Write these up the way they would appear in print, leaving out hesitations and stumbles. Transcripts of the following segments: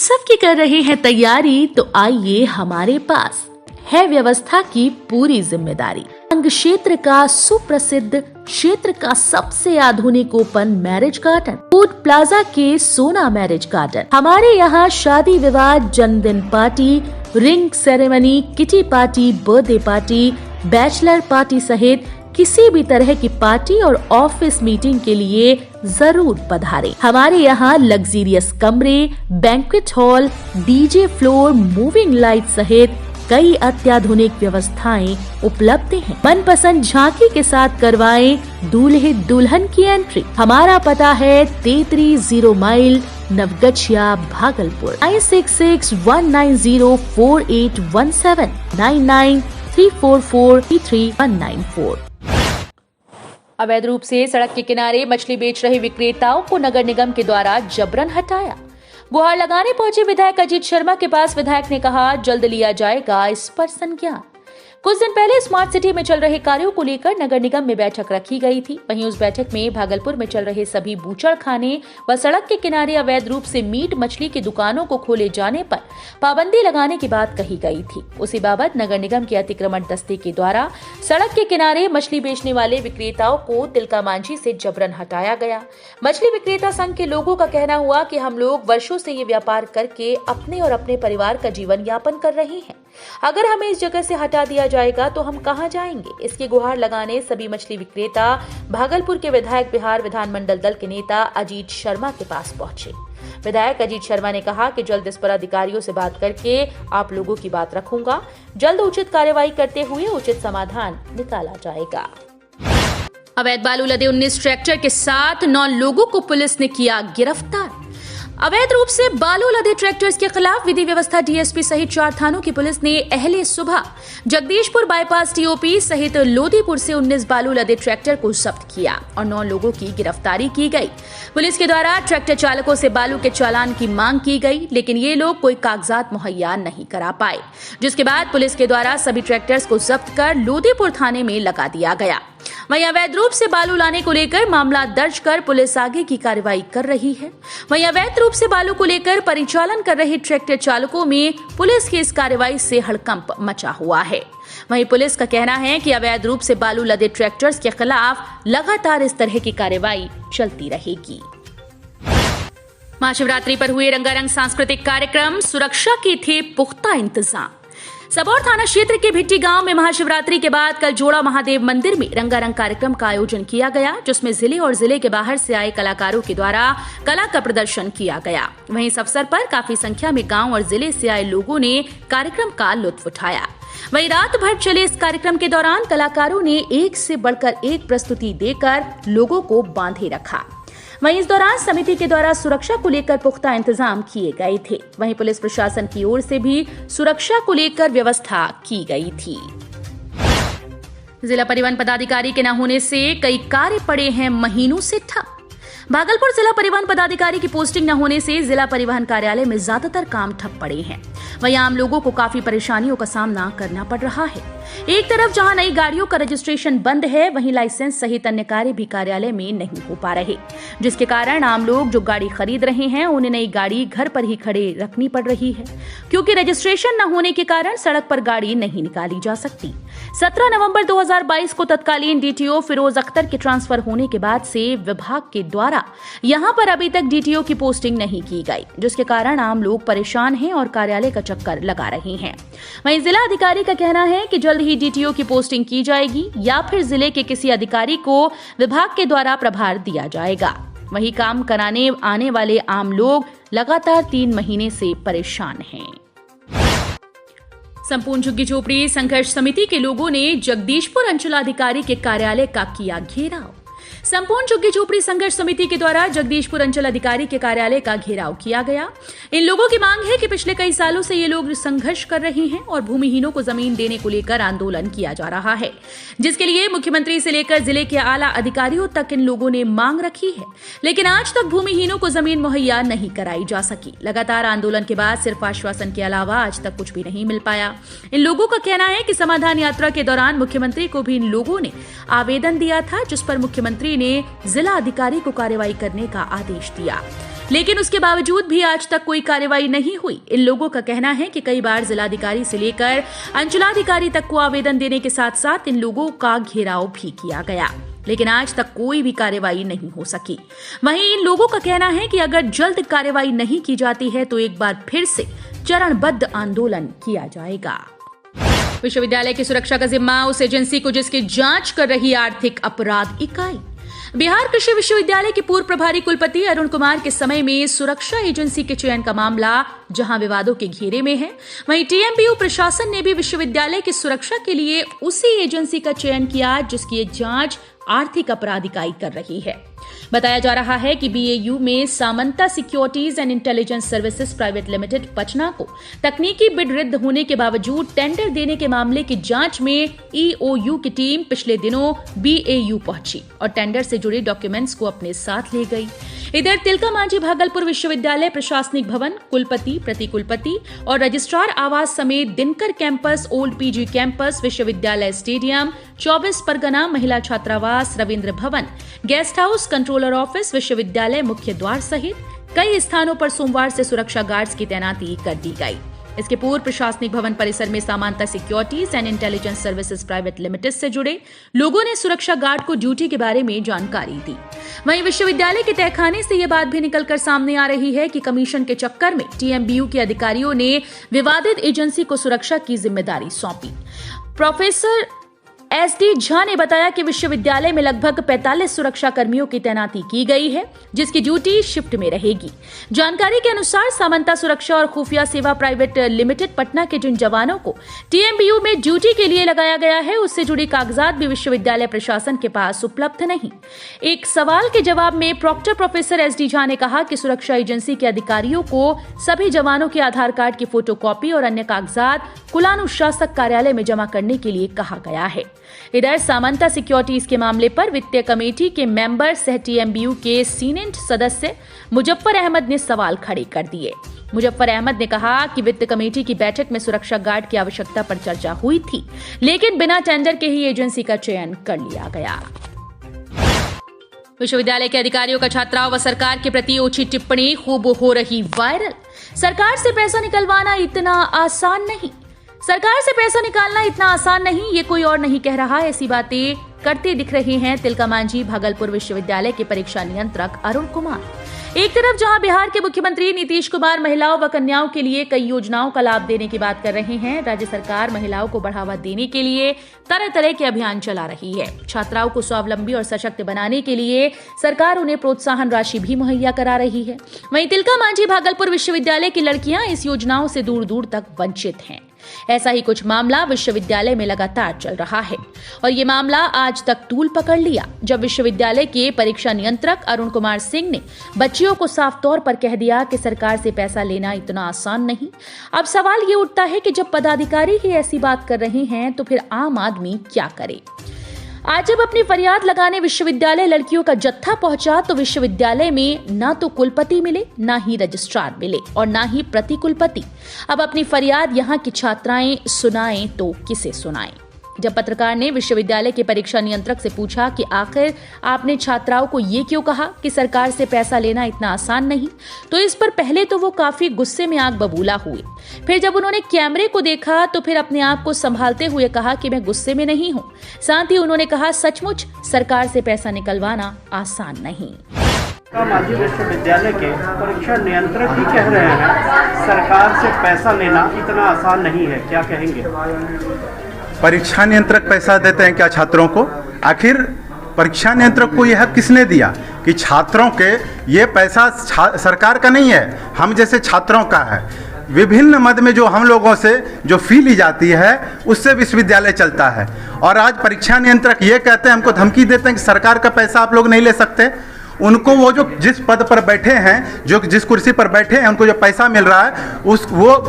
उत्सव की कर रहे हैं तैयारी, तो आइए हमारे पास है व्यवस्था की पूरी जिम्मेदारी। अंग क्षेत्र का सुप्रसिद्ध क्षेत्र का सबसे आधुनिक open marriage garden, food plaza के सोना मैरिज गार्डन। हमारे यहाँ शादी विवाह, जन्मदिन party, ring ceremony, kitty party, birthday party, bachelor party सहित किसी भी तरह की पार्टी और ऑफिस मीटिंग के लिए जरूर पधारें। हमारे यहाँ लग्जीरियस कमरे, banquet hall, DJ floor, moving light सहित कई अत्याधुनिक व्यवस्थाएं उपलब्ध हैं। मनपसंद झांकी के साथ करवाएं दूल्हे दुल्हन की एंट्री। हमारा पता है 33 माइल, नवगछिया, भागलपुर। 9661904817 9934433194। अवैध रूप से सड़क के किनारे मछली बेच रहे विक्रेताओं को नगर निगम के द्वारा जबरन हटाया। गुहार लगाने पहुंचे विधायक अजीत शर्मा के पास विधायक ने कहा, जल्द लिया जाएगा इस पर संज्ञान। कुछ दिन पहले स्मार्ट सिटी में चल रहे कार्यों को लेकर नगर निगम में बैठक रखी गई थी। वहीं उस बैठक में भागलपुर में चल रहे सभी बूचड़ खाने व सड़क के किनारे अवैध रूप से मीट मछली की दुकानों को खोले जाने पर पाबंदी लगाने की बात कही गई थी। उसी बाबत नगर निगम के अतिक्रमण दस्ते के द्वारा सड़क के किनारे मछली बेचने वाले विक्रेताओं को तिलका मांझी से जबरन हटाया गया। मछली विक्रेता संघ के लोगों का कहना हुआ कि हम लोग वर्षों से ये व्यापार करके अपने और अपने परिवार का जीवन यापन कर रहे हैं। अगर हमें इस जगह से हटा दिया जाएगा तो हम कहां जाएंगे। इसकी गुहार लगाने सभी मछली विक्रेता भागलपुर के विधायक बिहार विधानमंडल दल के नेता अजीत शर्मा के पास पहुंचे। विधायक अजीत शर्मा ने कहा कि जल्द इस पर अधिकारियों से बात करके आप लोगों की बात रखूंगा। जल्द उचित कार्यवाही करते हुए उचित समाधान निकाला जाएगा। अवैध बालू लदे 19 ट्रैक्टर के साथ 9 लोगों को पुलिस ने किया गिरफ्तार। अवैध रूप से बालू लदे ट्रैक्टर्स के खिलाफ विधि व्यवस्था डीएसपी सहित 4 थानों की पुलिस ने अहले सुबह जगदीशपुर बाईपास टीओपी सहित लोधीपुर से 19 बालू लदे ट्रैक्टर को जब्त किया और 9 लोगों की गिरफ्तारी की गई। पुलिस के द्वारा ट्रैक्टर चालकों से बालू के चालान की मांग की गई, लेकिन ये लोग कोई कागजात मुहैया नहीं करा पाए, जिसके बाद पुलिस के द्वारा सभी ट्रैक्टर्स को जब्त कर लोधीपुर थाने में लगा दिया गया। वहीं अवैध रूप से बालू लाने को लेकर मामला दर्ज कर पुलिस आगे की कार्रवाई कर रही है। वहीं अवैध रूप से बालू को लेकर परिचालन कर रहे ट्रैक्टर चालकों में पुलिस की इस कार्रवाई से हड़कंप मचा हुआ है। वहीं पुलिस का कहना है कि अवैध रूप से बालू लदे ट्रैक्टर्स के खिलाफ लगातार इस तरह की कार्रवाई चलती रहेगी। महाशिवरात्रि पर हुए रंगारंग सांस्कृतिक कार्यक्रम, सुरक्षा के थे पुख्ता इंतजाम। सबौर थाना क्षेत्र के भिट्टी गांव में महाशिवरात्रि के बाद कल जोड़ा महादेव मंदिर में रंगारंग कार्यक्रम का आयोजन किया गया, जिसमें जिले और जिले के बाहर से आए कलाकारों के द्वारा कला का प्रदर्शन किया गया। वहीं इस अवसर पर काफी संख्या में गांव और जिले से आए लोगों ने कार्यक्रम का लुत्फ उठाया। वहीं रात भर चले इस कार्यक्रम के दौरान कलाकारों ने एक से बढ़कर एक प्रस्तुति देकर लोगों को बांधे रखा। वहीं इस दौरान समिति के द्वारा सुरक्षा को लेकर पुख्ता इंतजाम किए गए थे। वहीं पुलिस प्रशासन की ओर से भी सुरक्षा को लेकर व्यवस्था की गई थी। जिला परिवहन पदाधिकारी के न होने से कई कार्य पड़े हैं महीनों से ठप। भागलपुर जिला परिवहन पदाधिकारी की पोस्टिंग न होने से जिला परिवहन कार्यालय में ज्यादातर काम ठप पड़े हैं। वहीं आम लोगों को काफी परेशानियों का सामना करना पड़ रहा है। एक तरफ जहां नई गाड़ियों का रजिस्ट्रेशन बंद है, वहीं लाइसेंस सहित अन्य कार्य भी कार्यालय में नहीं हो पा रहे, जिसके कारण आम लोग जो गाड़ी खरीद रहे हैं उन्हें नई गाड़ी घर पर ही खड़े रखनी पड़ रही है, क्योंकि रजिस्ट्रेशन न होने के कारण सड़क पर गाड़ी नहीं निकाली जा सकती। 17 नवंबर 2022 को तत्कालीन डीटीओ फिरोज अख्तर के ट्रांसफर होने के बाद से विभाग के द्वारा यहां पर अभी तक डीटीओ की पोस्टिंग नहीं की गई, जिसके कारण आम लोग परेशान हैं और कार्यालय का चक्कर लगा रहे हैं। वहीं जिला अधिकारी का कहना है कि जल्द ही डीटीओ की पोस्टिंग की जाएगी या फिर जिले के किसी अधिकारी को विभाग के द्वारा प्रभार दिया जाएगा। वहीं काम कराने आने वाले आम लोग लगातार 3 महीने से परेशान हैं। संपूर्ण झुग्गी झोपड़ी संघर्ष समिति के लोगों ने जगदीशपुर अंचलाधिकारी के कार्यालय का किया घेराव। संपूर्ण झुग्गी झोपड़ी संघर्ष समिति के द्वारा जगदीशपुर अंचल अधिकारी के कार्यालय का घेराव किया गया। इन लोगों की मांग है कि पिछले कई सालों से ये लोग संघर्ष कर रहे हैं और भूमिहीनों को जमीन देने को लेकर आंदोलन किया जा रहा है, जिसके लिए मुख्यमंत्री से लेकर जिले के आला अधिकारियों तक इन लोगों ने मांग रखी है, लेकिन आज तक भूमिहीनों को जमीन मुहैया नहीं कराई जा सकी। लगातार आंदोलन के बाद सिर्फ आश्वासन के अलावा आज तक कुछ भी नहीं मिल पाया। इन लोगों का कहना है कि समाधान यात्रा के दौरान मुख्यमंत्री को भी इन लोगों ने आवेदन दिया था, जिस पर मुख्यमंत्री ने जिला अधिकारी को कार्रवाई करने का आदेश दिया, लेकिन उसके बावजूद भी आज तक कोई कार्रवाई नहीं हुई। इन लोगों का कहना है कि कई बार जिलाधिकारी से लेकर अंचलाधिकारी तक को आवेदन देने के साथ साथ इन लोगों का घेराव भी किया गया, लेकिन आज तक कोई भी कार्रवाई नहीं हो सकी। वहीं इन लोगों का कहना है कि अगर जल्द कार्रवाई नहीं की जाती है तो एक बार फिर से चरणबद्ध आंदोलन किया जाएगा। विश्वविद्यालय की सुरक्षा का जिम्मा उस एजेंसी को जिसकी जांच कर रही आर्थिक अपराध इकाई। बिहार कृषि विश्वविद्यालय के पूर्व प्रभारी कुलपति अरुण कुमार के समय में सुरक्षा एजेंसी के चयन का मामला जहां विवादों के घेरे में है, वहीं टीएमबीयू प्रशासन ने भी विश्वविद्यालय की सुरक्षा के लिए उसी एजेंसी का चयन किया जिसकी जांच आर्थिक अपराध इकाई कर रही है। बताया जा रहा है कि बीएयू में Samanta Securities and intelligence services private Limited Patna को तकनीकी बिड रद्द होने के बावजूद टेंडर देने के मामले की जांच में ईओयू की टीम पिछले दिनों बीएयू पहुंची और टेंडर से जुड़े डॉक्यूमेंट्स को अपने साथ ले गई। इधर तिलका मांझी भागलपुर विश्वविद्यालय प्रशासनिक भवन, कुलपति, प्रतिकुलपति और रजिस्ट्रार आवास समेत Dinkar campus, old PG campus, विश्वविद्यालय स्टेडियम, 24 परगना महिला छात्रावास, Ravindra Bhavan, guest house, controller office, विश्वविद्यालय मुख्य द्वार सहित कई स्थानों पर सोमवार से सुरक्षा गार्ड्स की तैनाती कर दी गई। इसके पूर्व प्रशासनिक भवन परिसर में Samanta securities and intelligence services private limited से जुड़े लोगों ने सुरक्षा गार्ड को ड्यूटी के बारे में जानकारी दी। वहीं विश्वविद्यालय के तहखाने से यह बात भी निकलकर सामने आ रही है कि कमीशन के चक्कर में टीएमबीयू के अधिकारियों ने विवादित एजेंसी को सुरक्षा की जिम्मेदारी सौंपी। प्रोफेसर एसडी झा ने बताया कि विश्वविद्यालय में लगभग 45 सुरक्षा कर्मियों की तैनाती की गई है, जिसकी ड्यूटी शिफ्ट में रहेगी। जानकारी के अनुसार सामंता सुरक्षा और खुफिया सेवा प्राइवेट लिमिटेड पटना के जिन जवानों को टीएमबीयू में ड्यूटी के लिए लगाया गया है, उससे जुड़ी कागजात भी विश्वविद्यालय प्रशासन के पास उपलब्ध नहीं। एक सवाल के जवाब में प्रॉक्टर प्रोफेसर एसडी झा ने कहा कि सुरक्षा एजेंसी के अधिकारियों को सभी जवानों के आधार कार्ड की फोटोकॉपी और अन्य कागजात कुलानुशासक कार्यालय में जमा करने के लिए कहा गया है। इधर सामंता सिक्योरिटीज के मामले पर वित्तीय कमेटी के मेंबर सह टीएमबीयू के सीनेट सदस्य मुजफ्फर अहमद ने सवाल खड़े कर दिए। मुजफ्फर अहमद ने कहा कि वित्त कमेटी की बैठक में सुरक्षा गार्ड की आवश्यकता पर चर्चा हुई थी, लेकिन बिना टेंडर के ही एजेंसी का चयन कर लिया गया। विश्वविद्यालय के अधिकारियों का छात्राओं व सरकार के प्रति ओछी टिप्पणी खूब हो रही वायरल। सरकार से पैसा निकलवाना इतना आसान नहीं, सरकार से पैसा निकालना इतना आसान नहीं, ये कोई और नहीं कह रहा। ऐसी बातें करते दिख रहे हैं तिलका मांझी भागलपुर विश्वविद्यालय के परीक्षा नियंत्रक अरुण कुमार। एक तरफ जहां बिहार के मुख्यमंत्री नीतीश कुमार महिलाओं व कन्याओं के लिए कई योजनाओं का लाभ देने की बात कर रहे हैं, राज्य सरकार महिलाओं को बढ़ावा देने के लिए तरह तरह के अभियान चला रही है। छात्राओं को स्वावलंबी और सशक्त बनाने के लिए सरकार उन्हें प्रोत्साहन राशि भी मुहैया करा रही है। वहीं तिलका मांझी भागलपुर विश्वविद्यालय की लड़कियां इस योजनाओं से दूर दूर तक वंचित हैं। ऐसा ही कुछ मामला विश्वविद्यालय में लगातार चल रहा है और ये मामला आज तक तूल पकड़ लिया जब विश्वविद्यालय के परीक्षा नियंत्रक अरुण कुमार सिंह ने बच्चियों को साफ तौर पर कह दिया कि सरकार से पैसा लेना इतना आसान नहीं। अब सवाल ये उठता है कि जब पदाधिकारी ही ऐसी बात कर रहे हैं तो फिर आम आदमी क्या करे। आज जब अपनी फरियाद लगाने विश्वविद्यालय लड़कियों का जत्था पहुंचा तो विश्वविद्यालय में ना तो कुलपति मिले, ना ही रजिस्ट्रार मिले और ना ही प्रतिकुलपति। अब अपनी फरियाद यहाँ की छात्राएं सुनाएं तो किसे सुनाएं। जब पत्रकार ने विश्वविद्यालय के परीक्षा नियंत्रक से पूछा कि आखिर आपने छात्राओं को ये क्यों कहा कि सरकार से पैसा लेना इतना आसान नहीं, तो इस पर पहले तो वो काफी गुस्से में आग बबूला हुए। फिर जब उन्होंने कैमरे को देखा तो फिर अपने आप को संभालते हुए कहा कि मैं गुस्से में नहीं हूँ। साथ ही उन्होंने कहा सचमुच सरकार से पैसा निकलवाना आसान नहीं। मांझी विश्वविद्यालय के परीक्षा नियंत्रक ही कह रहे हैं सरकार से पैसा लेना इतना आसान नहीं है, क्या कहेंगे? परीक्षा नियंत्रक पैसा देते हैं क्या छात्रों को? आखिर परीक्षा नियंत्रक को यह किसने दिया कि छात्रों के ये पैसा सरकार का नहीं है, हम जैसे छात्रों का है। विभिन्न मद में जो हम लोगों से जो फी ली जाती है उससे विश्वविद्यालय चलता है और आज परीक्षा नियंत्रक ये कहते हैं, हमको धमकी देते हैं कि सरकार का पैसा आप लोग नहीं ले सकते। उनको वो जो जिस पद पर बैठे हैं, जो जिस कुर्सी पर बैठे हैं, उनको जो पैसा मिल रहा है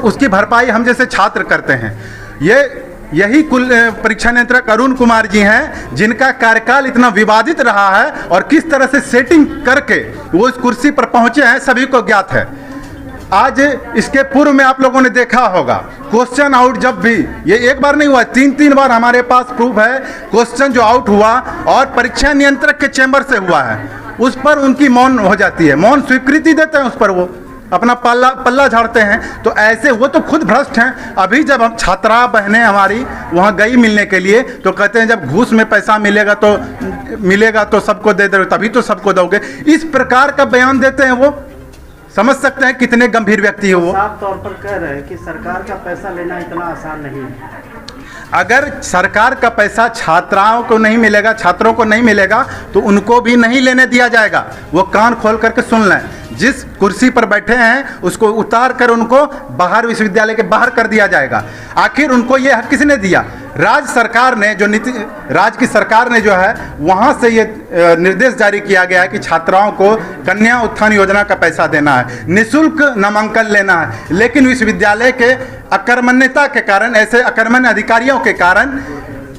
उसकी भरपाई हम जैसे छात्र करते हैं। यही कुल परीक्षा नियंत्रक अरुण कुमार जी हैं जिनका कार्यकाल इतना विवादित रहा है और किस तरह से सेटिंग करके वो इस कुर्सी पर पहुंचे हैं सभी को ज्ञात है। आज इसके पूर्व में आप लोगों ने देखा होगा क्वेश्चन आउट, जब भी ये एक बार नहीं हुआ, 3 बार हमारे पास प्रूफ है क्वेश्चन जो आउट हुआ और परीक्षा नियंत्रक के चैम्बर से हुआ है। उस पर उनकी मौन हो जाती है, मौन स्वीकृति देते हैं, उस पर वो अपना पल्ला झाड़ते हैं। तो ऐसे वो तो खुद भ्रष्ट हैं। अभी जब हम छात्रा बहनें हमारी वहाँ गई मिलने के लिए तो कहते हैं जब घूस में पैसा मिलेगा तो सबको दे दो, तभी तो सबको दोगे। इस प्रकार का बयान देते हैं वो। समझ सकते हैं कितने गंभीर व्यक्ति है वो। साफ तौर पर कह रहे हैं कि सरकार का पैसा लेना इतना आसान नहीं है। अगर सरकार का पैसा छात्राओं को नहीं मिलेगा, छात्रों को नहीं मिलेगा तो उनको भी नहीं लेने दिया जाएगा। वो कान खोल करके सुन लें। जिस कुर्सी पर बैठे हैं उसको उतार कर उनको बाहर, विश्वविद्यालय के बाहर कर दिया जाएगा। आखिर उनको ये हक किसने दिया? राज्य सरकार ने, राज्य की सरकार ने जो है वहाँ से ये निर्देश जारी किया गया है कि छात्राओं को कन्या उत्थान योजना का पैसा देना है, निःशुल्क नामांकन लेना है। लेकिन विश्वविद्यालय के अकर्मण्यता के कारण, ऐसे अकर्मण्य अधिकारियों के कारण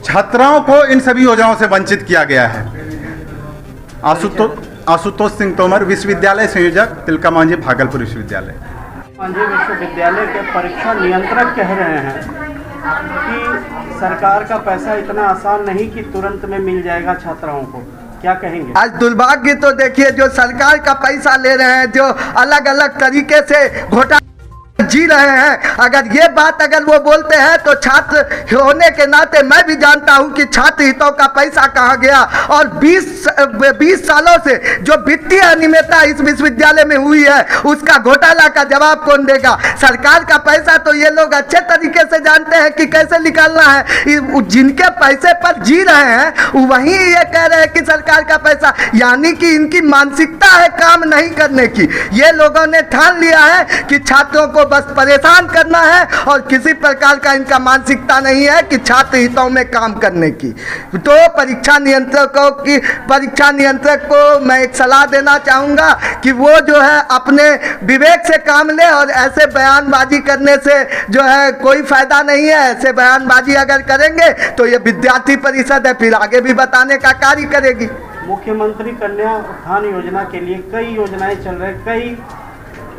छात्राओं को इन सभी योजनाओं से वंचित किया गया है। आशुतोष सिंह तोमर, विश्वविद्यालय संयोजक, तिलका मांझी, भागलपुर विश्वविद्यालय। मांझी विश्वविद्यालय के परीक्षा नियंत्रक कह रहे हैं कि सरकार का पैसा इतना आसान नहीं कि तुरंत में मिल जाएगा छात्राओं को। क्या कहेंगे? आज दुर्भाग्य तो देखिए, जो सरकार का पैसा ले रहे हैं, जो अलग अलग तरीके से घोटाला जी रहे हैं, अगर ये बात अगर वो बोलते हैं तो छात्र होने के नाते मैं भी जानता हूं कि छात्र हितों का पैसा कहाँ गया। और 20 सालों से जो वित्तीय अनियमितता इस विश्वविद्यालय में हुई है उसका घोटाला का जवाब कौन देगा? सरकार का पैसा तो ये लोग अच्छे तरीके से जानते हैं कि कैसे निकालना है। जिनके पैसे पर जी रहे हैं वही ये कह रहे हैं कि सरकार का पैसा, यानी कि इनकी मानसिकता है काम नहीं करने की। ये लोगों ने ठान लिया है कि छात्रों को बस परेशान करना है और किसी प्रकार का इनका मानसिकता नहीं है कि छात्र हितों में काम करने की। तो परीक्षा नियंत्रक को मैं एक सलाह देना चाहूँगा कि वो जो है अपने विवेक से काम ले और ऐसे बयानबाजी करने से जो है कोई फायदा नहीं है। ऐसे बयानबाजी अगर करेंगे तो ये विद्यार्थी परिषद है फिर आगे भी बताने का कार्य करेगी। मुख्यमंत्री कन्या उत्थान योजना के लिए कई योजनाएं चल रही, कई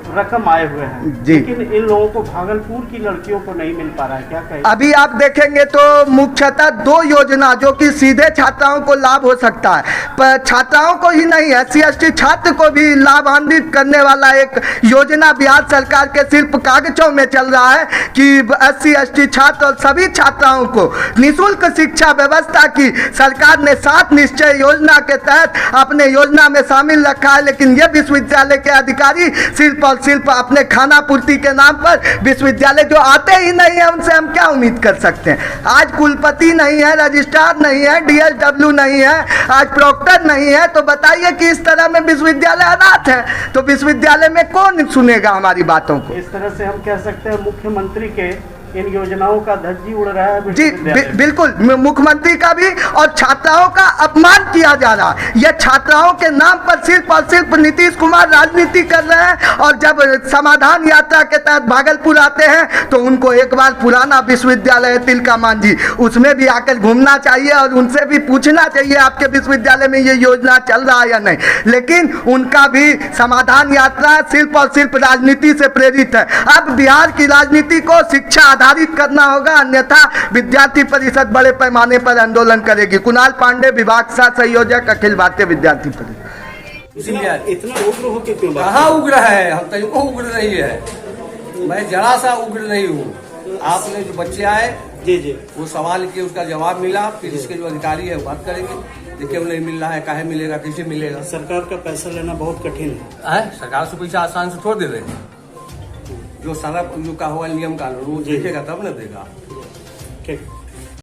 रकम आए हुए हैं, लेकिन इन लोगों को भागलपुर की लड़कियों को नहीं मिल पा रहा है। क्या कहें? अभी आप देखेंगे तो मुख्यतः 2 योजना जो कि सीधे छात्राओं को लाभ हो सकता है, पर छात्राओं को ही नहीं, SC/ST छात्र को भी लाभान्वित करने वाला एक योजना बिहार सरकार के सिर्फ कागजों में चल रहा है कि SC/ST छात्र और सभी छात्राओं को निःशुल्क शिक्षा व्यवस्था की सरकार ने 7 निश्चय योजना के तहत अपने योजना में शामिल रखा है। लेकिन ये विश्वविद्यालय के अधिकारी सिर्फ अपने खाना पूर्ति के नाम पर, विश्वविद्यालय जो आते ही नहीं है उनसे हम क्या उम्मीद कर सकते हैं? आज कुलपति नहीं है, रजिस्ट्रार नहीं है, DSW नहीं है, आज प्रोक्टर नहीं है, तो बताइए कि इस तरह में विश्वविद्यालय अनाथ है तो विश्वविद्यालय में कौन सुनेगा हमारी बातों को? इस तरह से हम कह सकते हैं मुख्यमंत्री के इन योजनाओं का धज्जी उड़ रहा है। जी बिल्कुल, मुख्यमंत्री का भी और छात्राओं का अपमान किया जा रहा है। यह छात्राओं के नाम पर सिर्फ और सिर्फ नीतीश कुमार राजनीति कर रहे हैं। और जब समाधान यात्रा के तहत भागलपुर आते हैं तो उनको एक बार पुराना विश्वविद्यालय है तिलका मांझी, उसमें भी आकर घूमना चाहिए और उनसे भी पूछना चाहिए आपके विश्वविद्यालय में ये योजना चल रहा है या नहीं। लेकिन उनका भी समाधान यात्रा सिर्फ और सिर्फ राजनीति से प्रेरित है। अब बिहार की राजनीति को शिक्षा आधारित करना होगा, अन्यथा विद्यार्थी परिषद बड़े पैमाने पर आंदोलन करेगी। कुणाल पांडे, विभाग सह संयोजक, अखिल भारतीय विद्यार्थी परिषद। इतना उग्र हो के क्यों? कहाँ उग्र है? हम तो उग्र नहीं है, मैं जरा सा उग्र नहीं हूँ। आपने जो बच्चे आए जी वो सवाल किए, उसका जवाब मिला, फिर इसके जो अधिकारी है वो बात करेंगे कि क्यों नहीं मिल रहा है, काहे मिलेगा, कैसे मिलेगा। सरकार का पैसा लेना बहुत कठिन है। सरकार से पैसा आसान से छोड़ दे रहे हैं। जो सारा जो का हुआ नियम कानून वो देखेगा तब न देगा। ठीक।